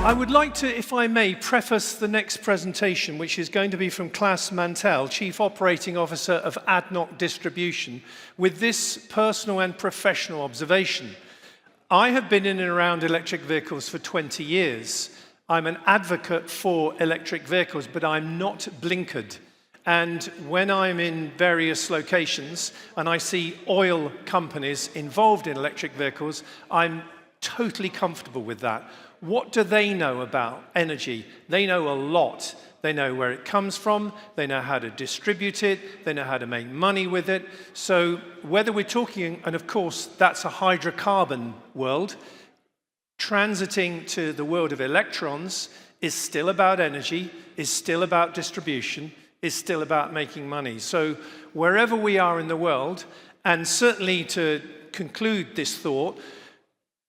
I would like to, if I may, preface the next presentation, which is going to be from Klass Mantel, Chief Operating Officer of ADNOC Distribution, with this personal and professional observation. I have been in and around electric vehicles for 20 years. I'm an advocate for electric vehicles, but I'm not blinkered. And when I'm in various locations and I see oil companies involved in electric vehicles, I'm totally comfortable with that. What do they know about energy? They know a lot. They know where it comes from, they know how to distribute it, they know how to make money with it. So whether we're talking, and of course that's a hydrocarbon world, transiting to the world of electrons is still about energy, is still about distribution, is still about making money. So wherever we are in the world, and certainly to conclude this thought,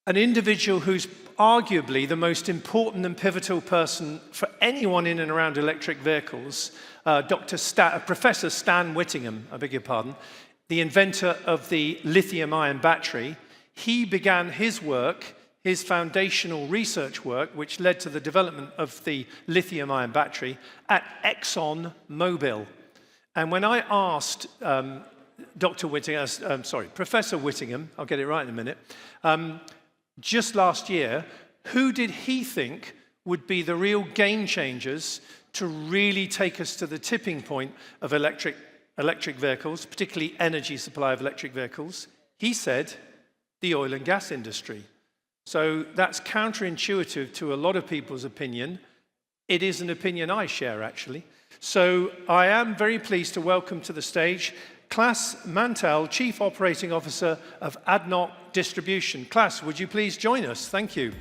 an individual who's arguably the most important and pivotal person for anyone in and around electric vehicles, Professor Stan Whittingham, I beg your pardon, the inventor of the lithium-ion battery, he began his work, his foundational research work, which led to the development of the lithium-ion battery, at ExxonMobil. And when I asked Professor Whittingham, I'll get it right in a minute, just last year, who did he think would be the real game changers to really take us to the tipping point of electric vehicles, particularly energy supply of electric vehicles? He said, the oil and gas industry. So that's counterintuitive to a lot of people's opinion. It is an opinion I share, actually. So I am very pleased to welcome to the stage Klass Mantel, Chief Operating Officer of ADNOC Distribution. Klass, would you please join us? Thank you.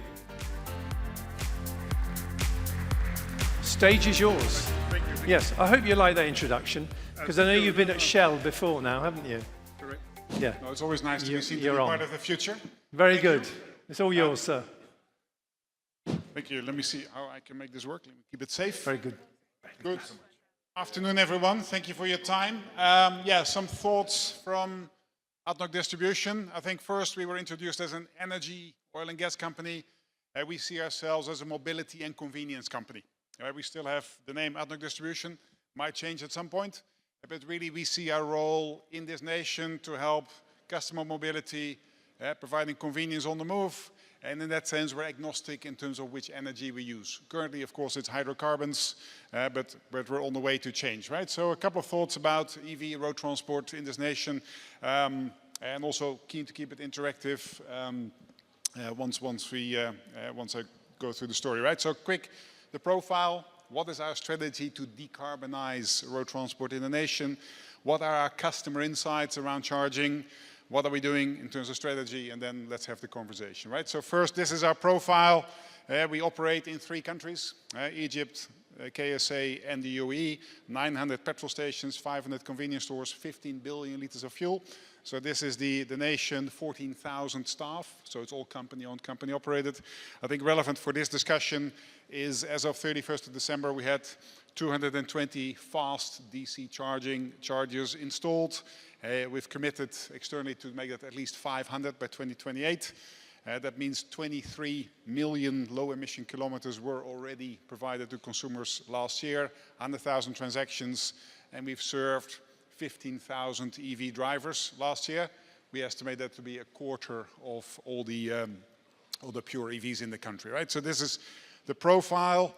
Stage is yours. Thank you. Yes, I hope you like that introduction, because I know you've been at Shell before now, haven't you? Correct. Yeah. No, it's always nice to be seen to be part of the future. Very good. It's all yours, sir. Thank you. Let me see how I can make this work. Let me keep it safe. Very good. Good. Afternoon, everyone. Thank you for your time. Some thoughts from ADNOC Distribution. I think first we were introduced as an energy, oil and gas company. We see ourselves as a mobility and convenience company. We still have the name ADNOC Distribution. Might change at some point. But really we see our role in this nation to help customer mobility, providing convenience on the move. And in that sense, we're agnostic in terms of which energy we use. Currently, of course, it's hydrocarbons, but we're on the way to change, right? So a couple of thoughts about EV road transport in this nation, and also keen to keep it interactive once I go through the story, right? So quick, the profile. What is our strategy to decarbonize road transport in the nation? What are our customer insights around charging? What are we doing in terms of strategy? And then let's have the conversation, right? So first, this is our profile. We operate in 3 countries, Egypt, KSA, and the UAE. 900 petrol stations, 500 convenience stores, 15 billion liters of fuel. So this is the nation, 14,000 staff. So it's all company-owned, company-operated. I think relevant for this discussion is, as of 31st of December, we had 220 fast DC chargers installed. We've committed externally to make that at least 500 by 2028. That means 23 million low-emission kilometers were already provided to consumers last year, 100,000 transactions, and we've served 15,000 EV drivers last year. We estimate that to be a quarter of all the pure EVs in the country, right? So this is the profile.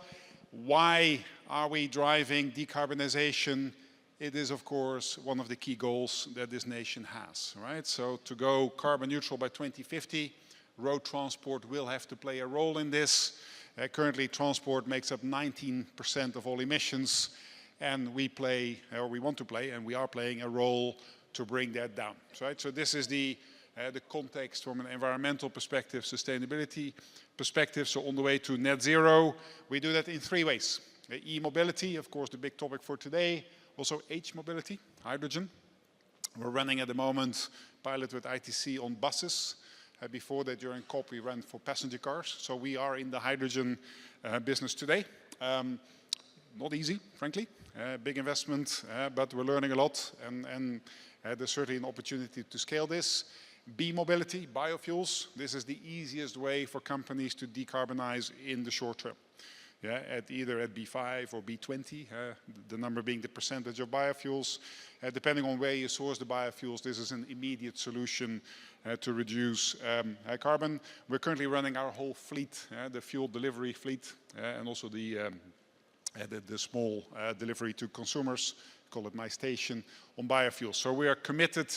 Why are we driving decarbonization? It is, of course, one of the key goals that this nation has, right? So to go carbon neutral by 2050, road transport will have to play a role in this. Currently, transport makes up 19% of all emissions, and we want to play, and we are playing a role to bring that down, right? So this is the context from an environmental perspective, sustainability perspective. So on the way to net zero, we do that in 3 ways. E-mobility, of course, the big topic for today. Also H-mobility, hydrogen. We're running at the moment pilot with ITC on buses. Before that, during COP, we ran for passenger cars. So we are in the hydrogen business today. Not easy, frankly. Big investment, but we're learning a lot. And there's certainly an opportunity to scale this. B-mobility, biofuels. This is the easiest way for companies to decarbonize in the short term. Yeah, either at B5 or B20, the number being the percentage of biofuels. Depending on where you source the biofuels, this is an immediate solution to reduce carbon. We're currently running our whole fleet, the fuel delivery fleet, and also the small delivery to consumers, call it My Station, on biofuels. So we are committed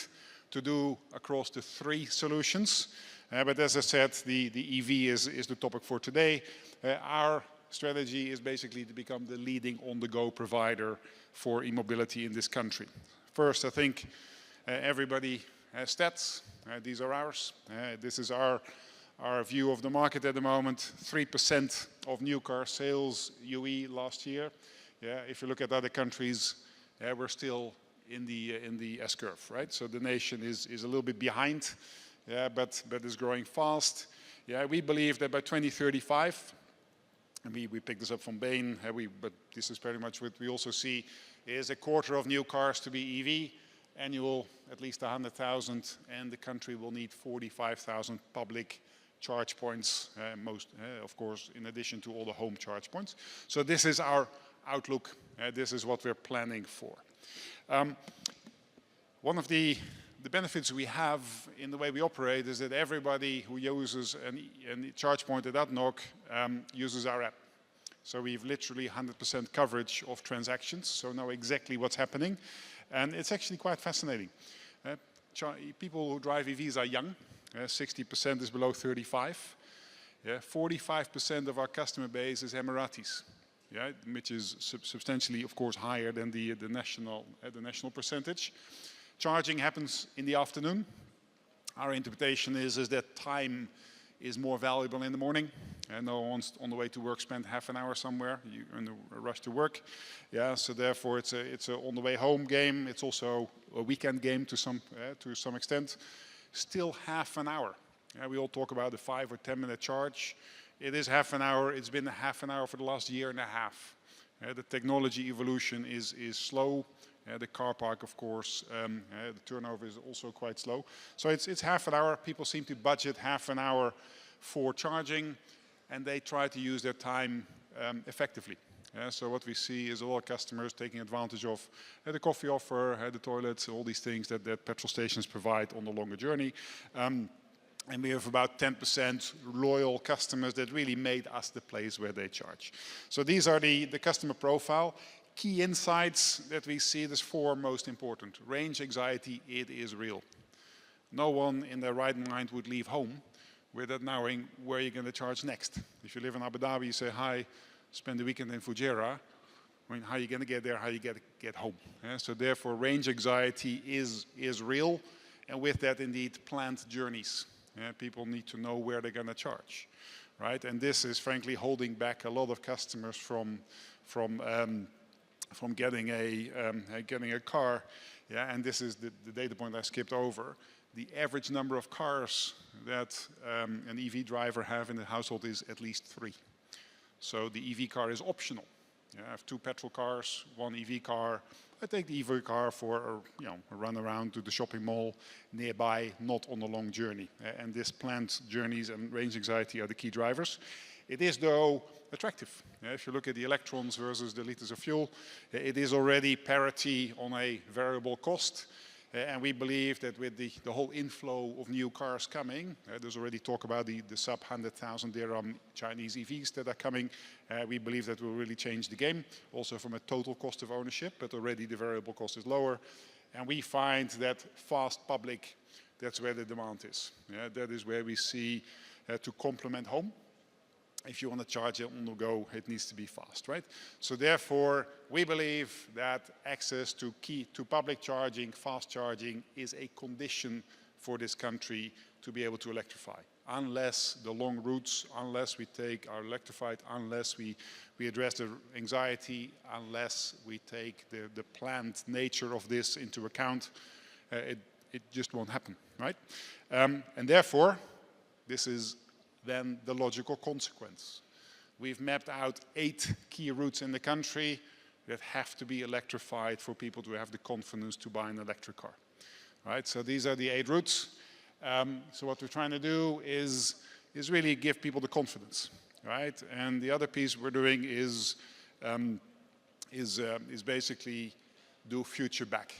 to do across the 3 solutions. But as I said, the EV is the topic for today. Our strategy is basically to become the leading on-the-go provider for e-mobility in this country. First, I think everybody has stats. These are ours. This is our view of the market at the moment. 3% of new car sales UAE last year. Yeah, if you look at other countries, we're still in the S-curve, right? So the nation is a little bit behind, but is growing fast. Yeah, we believe that by 2035, and we picked this up from Bain, but this is pretty much what we also see, is a quarter of new cars to be EV, annual at least 100,000, and the country will need 45,000 public charge points, of course, in addition to all the home charge points. So this is our outlook. This is what we're planning for. One of the benefits we have in the way we operate is that everybody who uses a charge point at ADNOC uses our app. So we've literally 100% coverage of transactions, so know exactly what's happening. And it's actually quite fascinating. People who drive EVs are young. 60% is below 35. 45% of our customer base is Emiratis, which is substantially, of course, higher than the national percentage. Charging happens in the afternoon. Our interpretation is that time is more valuable in the morning. No one's on the way to work spend half an hour somewhere. You're in a rush to work. Yeah, so therefore it's a on the way home game. It's also a weekend game to some extent. Still half an hour. We all talk about the 5 or 10 minute charge. It is half an hour. It's been half an hour for the last year and a half. The technology evolution is slow. The car park, of course, the turnover is also quite slow. So it's half an hour. People seem to budget half an hour for charging, and they try to use their time effectively. So what we see is a lot of customers taking advantage of the coffee offer, the toilets, all these things that petrol stations provide on the longer journey. And we have about 10% loyal customers that really made us the place where they charge. So these are the customer profile. Key insights that we see, there's 4 most important. Range anxiety, it is real. No one in their right mind would leave home without knowing where you're going to charge next. If you live in Abu Dhabi, you say, hi, spend the weekend in Fujairah. I mean, how are you going to get there? How are you get home? So therefore, range anxiety is real. And with that, indeed, planned journeys. People need to know where they're going to charge, right? And this is frankly holding back a lot of customers from getting a car. Yeah, and this is the data point I skipped over. The average number of cars that an EV driver have in the household is at least 3. So the EV car is optional. I have 2 petrol cars, 1 EV car. I take the EV car for a run around to the shopping mall nearby, not on a long journey. And this planned journeys and range anxiety are the key drivers. It is, though, attractive. If you look at the electrons versus the liters of fuel, it is already parity on a variable cost. And we believe that with the whole inflow of new cars coming, there's already talk about the sub 100,000 dirham Chinese EVs that are coming. We believe that will really change the game, also from a total cost of ownership, but already the variable cost is lower. And we find that fast public, that's where the demand is. That is where we see to complement home. If you want to charge it on the go, it needs to be fast, right? So therefore, we believe that access to public charging, fast charging, is a condition for this country to be able to electrify. Unless the long routes, unless we take our electrified, unless we address the anxiety, unless we take the planned nature of this into account, it just won't happen, right? And therefore, this is then the logical consequence. We've mapped out 8 key routes in the country that have to be electrified for people to have the confidence to buy an electric car. Right? So these are the 8 routes. So what we're trying to do is really give people the confidence, right? And the other piece we're doing is basically do future back.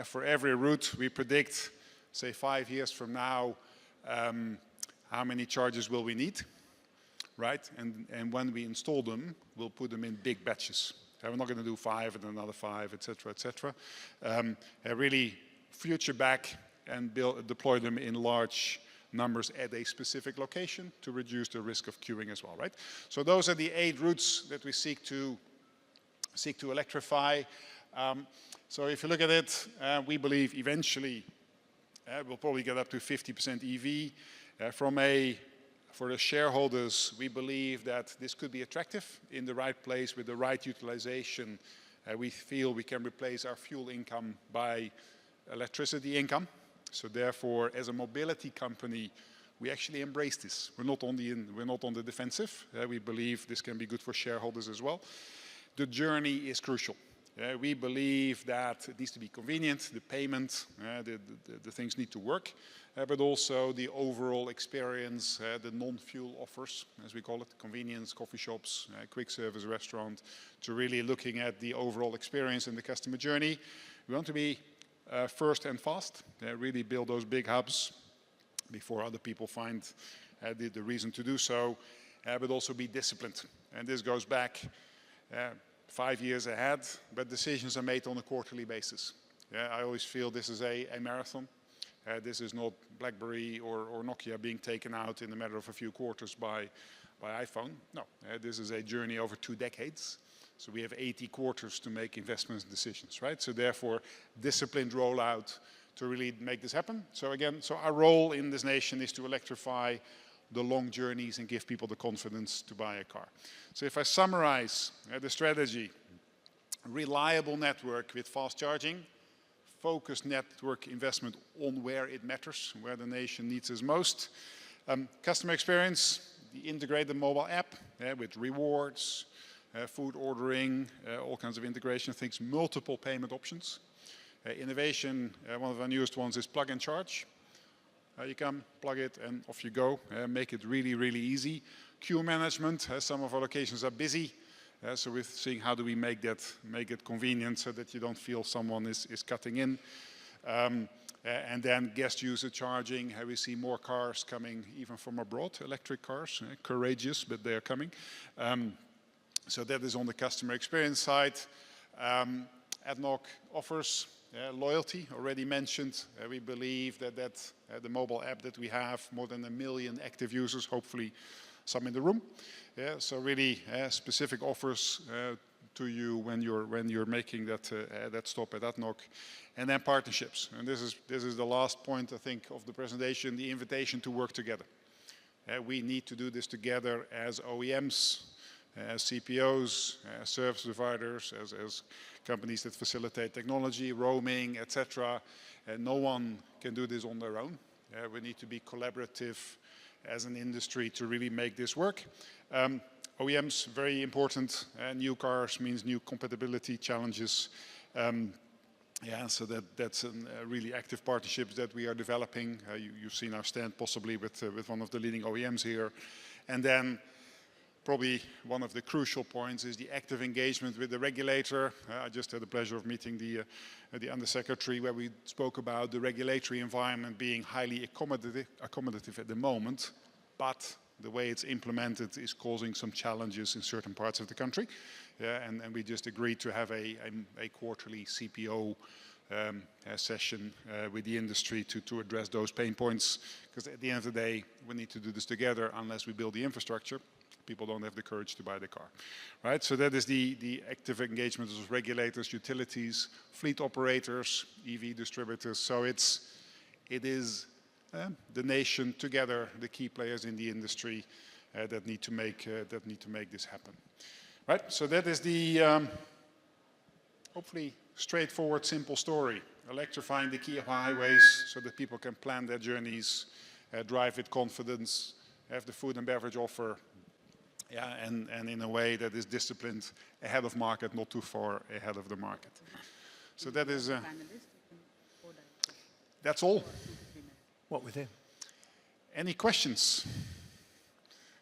For every route we predict, say 5 years from now, how many chargers will we need, right? And when we install them, we'll put them in big batches. We're not going to do 5 and another 5, etc., etc. Really future back and deploy them in large numbers at a specific location to reduce the risk of queuing as well, right? So those are the 8 routes that we seek to electrify. So if you look at it, we believe eventually we'll probably get up to 50% EV. For the shareholders, we believe that this could be attractive in the right place with the right utilization. We feel we can replace our fuel income by electricity income. So therefore, as a mobility company, we actually embrace this. We're not on the defensive. We believe this can be good for shareholders as well. The journey is crucial. We believe that it needs to be convenient, the payment, the things need to work, but also the overall experience, the non-fuel offers, as we call it, convenience, coffee shops, quick service restaurant, to really looking at the overall experience in the customer journey. We want to be first and fast, really build those big hubs before other people find the reason to do so, but also be disciplined. And this goes back 5 years ahead, but decisions are made on a quarterly basis. I always feel this is a marathon. This is not BlackBerry or Nokia being taken out in a matter of a few quarters by iPhone. No, this is a journey over 2 decades. So we have 80 quarters to make investment decisions, right? So therefore, disciplined rollout to really make this happen. So again, our role in this nation is to electrify the long journeys and give people the confidence to buy a car. So if I summarize the strategy, reliable network with fast charging, focused network investment on where it matters, where the nation needs us most. Customer experience, the integrated mobile app with rewards, food ordering, all kinds of integration things, multiple payment options. Innovation, one of our newest ones is plug and charge. You come, plug it, and off you go. Make it really, really easy. Queue management, some of our locations are busy. So we're seeing how do we make it convenient so that you don't feel someone is cutting in. And then guest user charging. We see more cars coming even from abroad, electric cars, courageous, but they are coming. So that is on the customer experience side. ADNOC offers loyalty, already mentioned. We believe that the mobile app that we have, more than 1 million active users, hopefully some in the room. So really specific offers to you when you're making that stop at ADNOC. And then partnerships. And this is the last point, I think, of the presentation, the invitation to work together. We need to do this together as OEMs, as CPOs, as service providers, as companies that facilitate technology, roaming, etc. No one can do this on their own. We need to be collaborative as an industry to really make this work. OEMs, very important. New cars means new compatibility challenges. So that's a really active partnership that we are developing. You've seen our stand possibly with one of the leading OEMs here. And then probably one of the crucial points is the active engagement with the regulator. I just had the pleasure of meeting the Undersecretary, where we spoke about the regulatory environment being highly accommodative at the moment, but the way it's implemented is causing some challenges in certain parts of the country. And we just agreed to have a quarterly CPO session with the industry to address those pain points, because at the end of the day, we need to do this together. Unless we build the infrastructure, people don't have the courage to buy the car, right? So that is the active engagement of regulators, utilities, fleet operators, EV distributors. So it is the nation together, the key players in the industry that need to make this happen, right? So that is the hopefully straightforward, simple story. Electrifying the key highways so that people can plan their journeys, drive with confidence, have the food and beverage offer. And in a way that is disciplined, ahead of market, not too far ahead of the market. So that is, that's all. What with him? Any questions?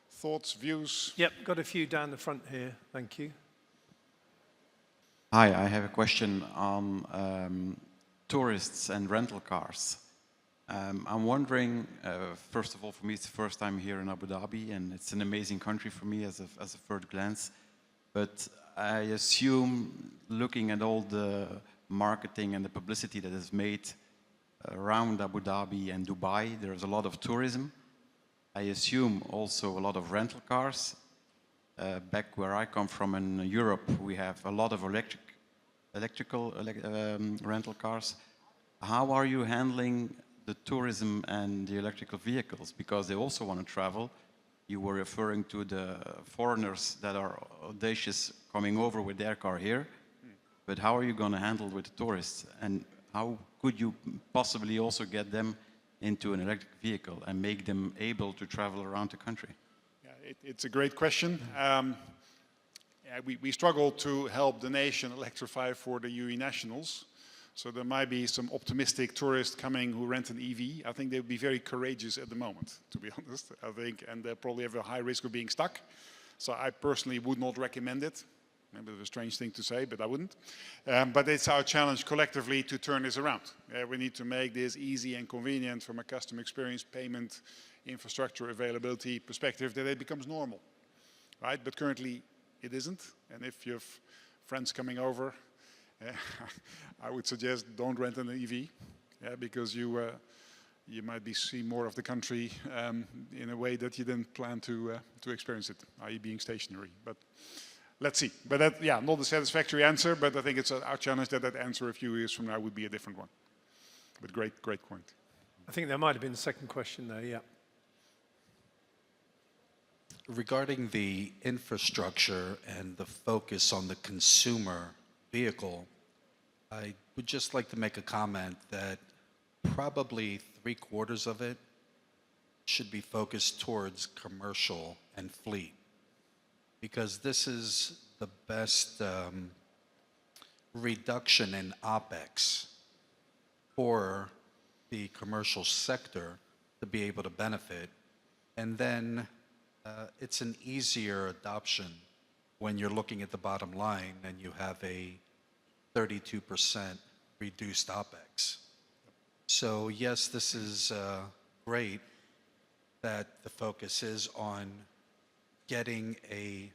Thoughts, views? Yep, got a few down the front here. Thank you. Hi, I have a question on tourists and rental cars. I'm wondering, first of all, for me, it's the first time here in Abu Dhabi, and it's an amazing country for me as a first glance. But I assume, looking at all the marketing and the publicity that is made around Abu Dhabi and Dubai, there's a lot of tourism. I assume also a lot of rental cars. Back where I come from in Europe, we have a lot of electrical rental cars. How are you handling the tourism and the electrical vehicles? Because they also want to travel. You were referring to the foreigners that are audacious coming over with their car here. But how are you going to handle with the tourists? And how could you possibly also get them into an electric vehicle and make them able to travel around the country? Yeah, it's a great question. We struggle to help the nation electrify for the UAE nationals. So there might be some optimistic tourists coming who rent an EV. I think they would be very courageous at the moment, to be honest. I think, and they probably have a high risk of being stuck. So I personally would not recommend it. Maybe it's a strange thing to say, but I wouldn't. But it's our challenge collectively to turn this around. We need to make this easy and convenient from a customer experience, payment, infrastructure availability perspective, that it becomes normal, right? But currently it isn't. And if you have friends coming over, I would suggest don't rent an EV, because you might see more of the country in a way that you didn't plan to experience it, i.e. being stationary. But let's see. But that, yeah, not a satisfactory answer, but I think it's our challenge that answer a few years from now would be a different one. But great point. I think there might have been a second question there, yeah. Regarding the infrastructure and the focus on the consumer vehicle, I would just like to make a comment that probably 3/4 of it should be focused towards commercial and fleet, because this is the best reduction in OpEx for the commercial sector to be able to benefit. And then it's an easier adoption when you're looking at the bottom line and you have a 32% reduced OpEx. So yes, this is great that the focus is on getting a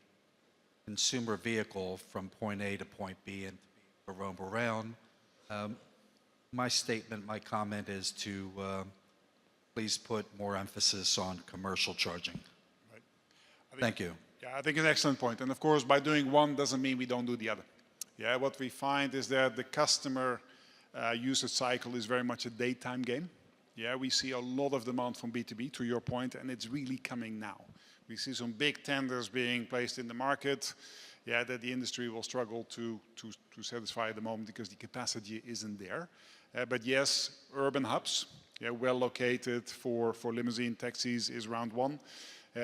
consumer vehicle from point A to point B and to roam around. My statement, my comment is to please put more emphasis on commercial charging. Right. Thank you. Yeah, I think it's an excellent point. And of course, by doing one doesn't mean we don't do the other. Yeah, what we find is that the customer usage cycle is very much a daytime game. Yeah, we see a lot of demand from B2B, to your point, and it's really coming now. We see some big tenders being placed in the market, yeah, that the industry will struggle to satisfy at the moment because the capacity isn't there. But yes, urban hubs, yeah, well located for limousine taxis is round one.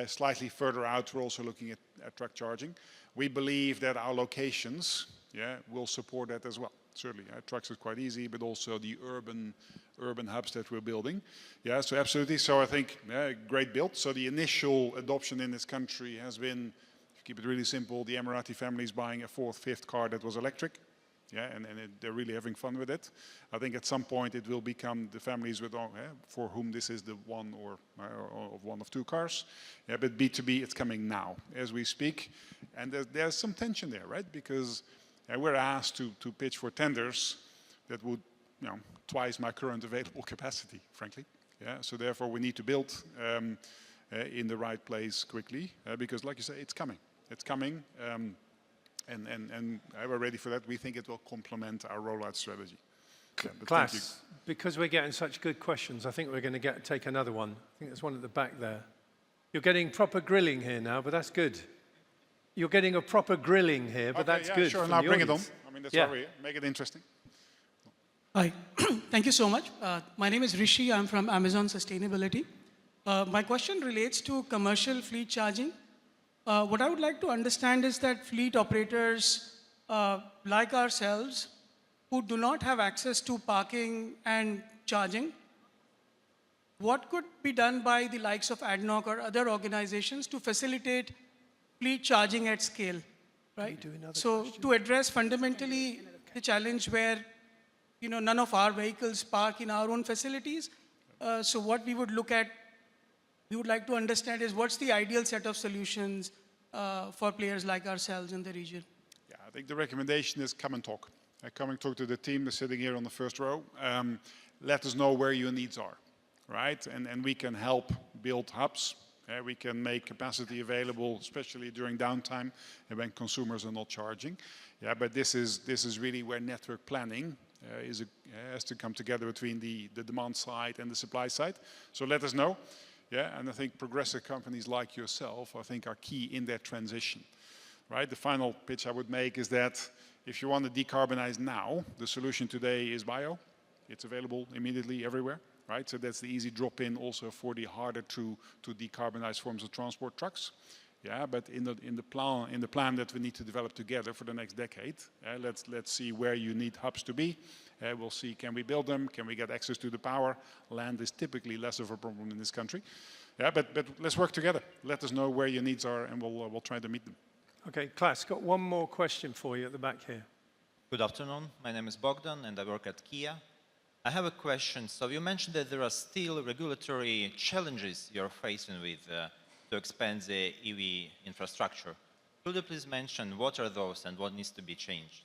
Slightly further out, we're also looking at truck charging. We believe that our locations, yeah, will support that as well. Certainly, trucks is quite easy, but also the urban hubs that we're building. Yeah, so absolutely. So I think, yeah, great build. So the initial adoption in this country has been, to keep it really simple, the Emirati families buying a 4th, 5th car that was electric. Yeah, and they're really having fun with it. I think at some point it will become the families with, for whom this is the one or one of 2 cars. Yeah, but B2B, it's coming now as we speak. And there's some tension there, right? Because we're asked to pitch for tenders that would, twice my current available capacity, frankly. Yeah, so therefore we need to build in the right place quickly, because like you say, it's coming. It's coming. And we're ready for that. We think it will complement our rollout strategy. Yeah, Klass, because we're getting such good questions, I think we're going to take another one. I think there's one at the back there. You're getting proper grilling here now, but that's good. You're getting a proper grilling here, but that's good. Sure, now bring it on. I mean, that's why we're here. Make it interesting. Hi, thank you so much. My name is Rishi. I'm from Amazon Sustainability. My question relates to commercial fleet charging. What I would like to understand is that fleet operators like ourselves who do not have access to parking and charging what could be done by the likes of ADNOC or other organizations to facilitate fleet charging at scale, right? So to address fundamentally the challenge where none of our vehicles park in our own facilities. So what we would like to understand is what's the ideal set of solutions for players like ourselves in the region? Yeah, I think the recommendation is come and talk. Come and talk to the team that's sitting here on the first row. Let us know where your needs are, right? And we can help build hubs. We can make capacity available, especially during downtime and when consumers are not charging. Yeah, but this is really where network planning has to come together between the demand side and the supply side. So let us know. Yeah, and I think progressive companies like yourself, I think, are key in that transition. Right? The final pitch I would make is that if you want to decarbonize now, the solution today is bio. It's available immediately everywhere. Right? So that's the easy drop-in also for the harder to decarbonize forms of transport, trucks. Yeah, but in the plan that we need to develop together for the next decade, let's see where you need hubs to be. We'll see, can we build them? Can we get access to the power? Land is typically less of a problem in this country. Yeah, but let's work together. Let us know where your needs are, and we'll try to meet them. Okay, Klass, got one more question for you at the back here. Good afternoon. My name is Bogdan, and I work at Kia. I have a question. So you mentioned that there are still regulatory challenges you're facing with to expand the EV infrastructure. Could you please mention what are those and what needs to be changed?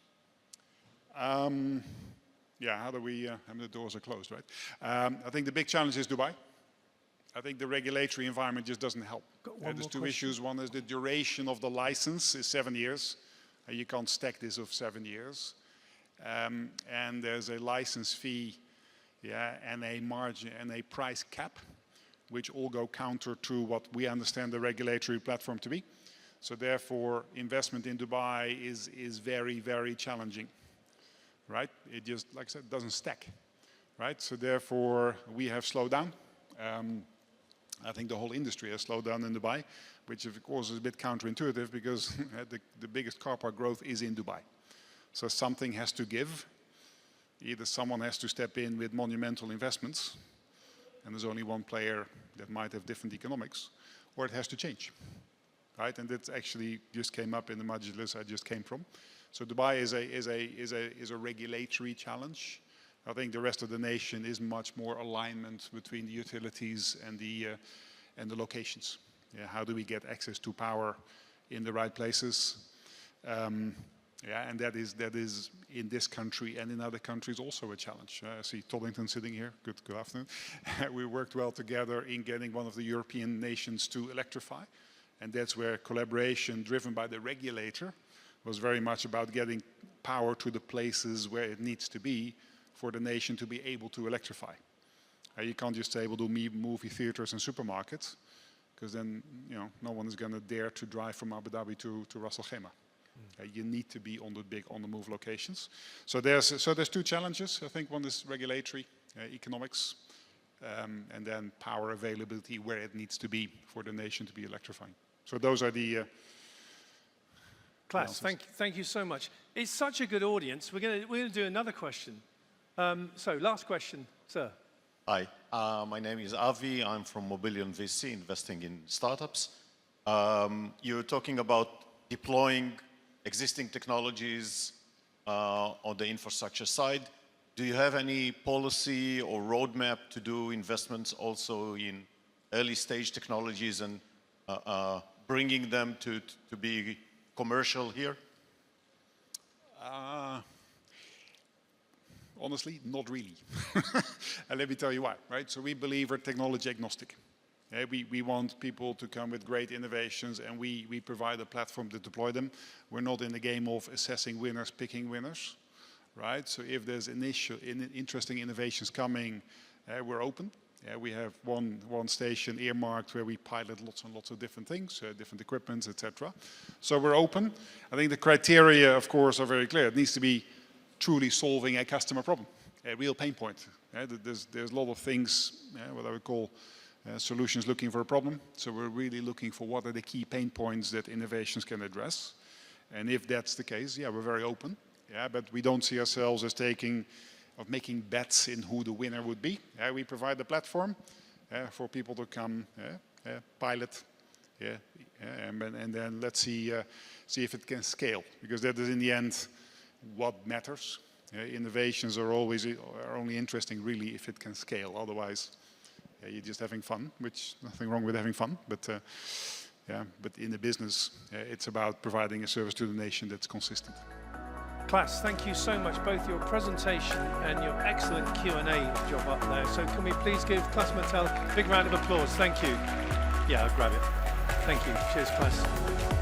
Yeah, how do we, the doors are closed, right? I think the big challenge is Dubai. I think the regulatory environment just doesn't help. There's two issues. One is the duration of the license is 7 years. You can't stack this of 7 years. And there's a license fee, yeah, and a margin and a price cap, which all go counter to what we understand the regulatory platform to be. So therefore, investment in Dubai is very, very challenging, right? It just, like I said, doesn't stack, right? So therefore, we have slowed down. I think the whole industry has slowed down in Dubai, which of course is a bit counterintuitive because the biggest car park growth is in Dubai. So something has to give. Either someone has to step in with monumental investments, and there's only one player that might have different economics, or it has to change, right? And that actually just came up in the Majlis I just came from. So Dubai is a regulatory challenge. I think the rest of the nation is much more alignment between the utilities and the locations. Yeah, how do we get access to power in the right places? Yeah, and that is in this country and in other countries also a challenge. I see Toddington sitting here. Good afternoon. We worked well together in getting one of the European nations to electrify, and that's where collaboration driven by the regulator was very much about getting power to the places where it needs to be for the nation to be able to electrify. You can't just say we'll do movie theaters and supermarkets, because then no one is going to dare to drive from Abu Dhabi to Ras Al Khaimah. You need to be on the big on-the-move locations. So there's two challenges. I think one is regulatory, economics, and then power availability where it needs to be for the nation to be electrifying. So those are the Klass, thank you so much. It's such a good audience. We're going to do another question. So last question, sir. Hi, my name is Avi. I'm from Mobilion VC, investing in startups. You're talking about deploying existing technologies on the infrastructure side. Do you have any policy or roadmap to do investments also in early stage technologies and bringing them to be commercial here? Honestly, not really. And let me tell you why, right? So we believe we're technology agnostic. We want people to come with great innovations, and we provide a platform to deploy them. We're not in the game of assessing winners, picking winners, right? So if there's interesting innovations coming, we're open. We have one station earmarked where we pilot lots and lots of different things, different equipments, etc. So we're open. I think the criteria, of course, are very clear. It needs to be truly solving a customer problem, a real pain point. There's a lot of things, what I would call solutions looking for a problem. So we're really looking for what are the key pain points that innovations can address. And if that's the case, yeah, we're very open. Yeah, but we don't see ourselves as making bets in who the winner would be. We provide the platform. for people to come pilot, and then let's see if it can scale, because that is in the end what matters. Innovations are only interesting really if it can scale. Otherwise, you're just having fun, which nothing wrong with having fun, but but in the business, it's about providing a service to the nation that's consistent. Klass, thank you so much, both your presentation and your excellent Q&A job up there. So can we please give Klass Mantel a big round of applause? Thank you. Yeah, I'll grab it. Thank you. Cheers, Klass.